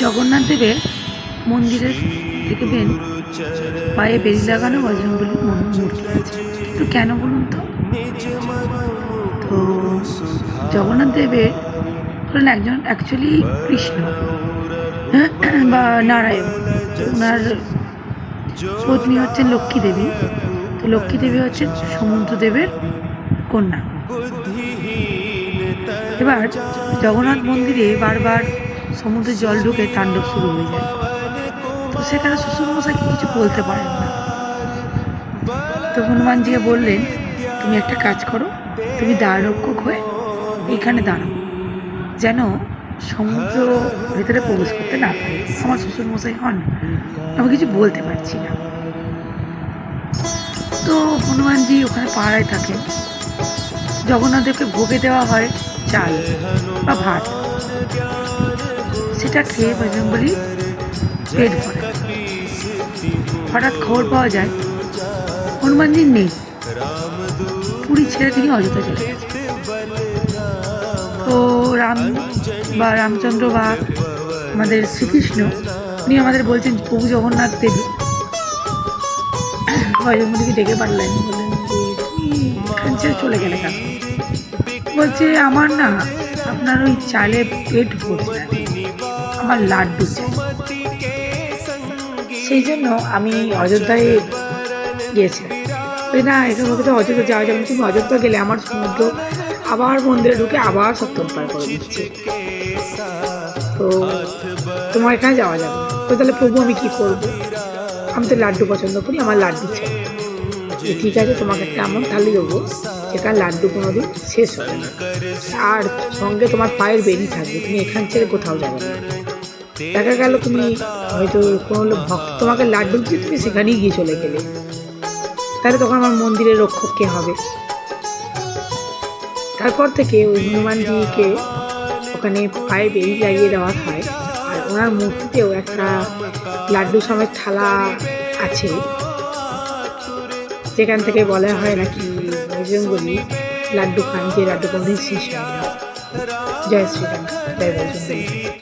জগন্নাথ দেবের মন্দিরের দেখবেন পায়ে বেরি লাগানো বজরংবলীর মূর্তি আছে। তো কেন বলুন তো? তো জগন্নাথ দেবের হলেন একজন অ্যাকচুয়ালি কৃষ্ণ বা নারায়ণ। ওনার পত্নী হচ্ছেন লক্ষ্মী দেবী। তো লক্ষ্মী দেবী হচ্ছেন সমুদ্রদেবের কন্যা। এবার জগন্নাথ মন্দিরে বারবার সমুদ্রের জল ঢুকে তাণ্ডব শুরু হয়ে যায়। তো সেখানে শ্বশুরমশাইকে কিছু বলতে পারেন না। তো হনুমানজিকে বললেন, তুমি একটা কাজ করো, তুমি দ্বাররক্ষক হয়ে এখানে দাঁড়াও, যেন সমুদ্র ভেতরে প্রবেশ করতে না পারে। আমার শ্বশুরমশাই হন, আমি কিছু বলতে পারছি না। তো হনুমানজি ওখানে পাহারায় থাকেন। জগন্নাথদেবকে ভোগে দেওয়া হয় চাল বা ভাত, সেটা খেয়ে বজরংবলী পেট ভরে। হঠাৎ খবর পাওয়া যায় হনুমানজি নেই, পুরী ছেড়ে তিনি অযোধ্যা চলে গেছে। তো রামচন্দ্র বা আমাদের শ্রীকৃষ্ণ উনি আমাদের বলছেন, প্রভু জগন্নাথ দেব বজরংবলীকে ডেকে পারলেন, বললেন যে তুমি এখান ছেড়ে চলে গেলে কেন? বলছে, আমার না আপনার ওই চালে পেট ভরছে না, আমার লাড্ডু চাই, সেই জন্য আমি অযোধ্যায় গিয়েছিলাম। না, এখান থেকে তো অযোধ্যা যাওয়া যাবে, তুমি অযোধ্যা গেলে আমার সমুদ্র আবার মন্দিরে ঢুকে আবার সপ্তম পার করে দিচ্ছে, তো তোমার এখানে যাওয়া যাবে। তো তাহলে প্রভু আমি কি করবো? আমি তো লাড্ডু পছন্দ করি, আমার লাড্ডু চাই। ঠিক আছে, তোমাকে একটা এমন থালি দেবো যেখানে লাড্ডু কোনোদিন শেষ হবে না, আর সঙ্গে তোমার পায়ের বেরি থাকবে, তুমি এখান ছেড়ে কোথাও যাবে না। দেখা গেল তুমি হয়তো কোনো ভক্ত তোমাকে লাড্ডু দিয়ে তুমি সেখানেই গিয়ে চলে গেলে, তাহলে তখন আমার মন্দিরের রক্ষক কে হবে? তারপর থেকে ওই হনুমানজিকে ওখানে পায়ে বেরি লাগিয়ে দেওয়া হয়। আর ওনার মূর্তিতেও একটা লাড্ডু সমেত থালা আছে, যেখান থেকে বলা হয় নাকি বজরংবলী লাড্ডু খান, যে লাড্ডু কোনদিন শেষ হয় না। জয় শ্রীরাম, জয় বজরংবলী।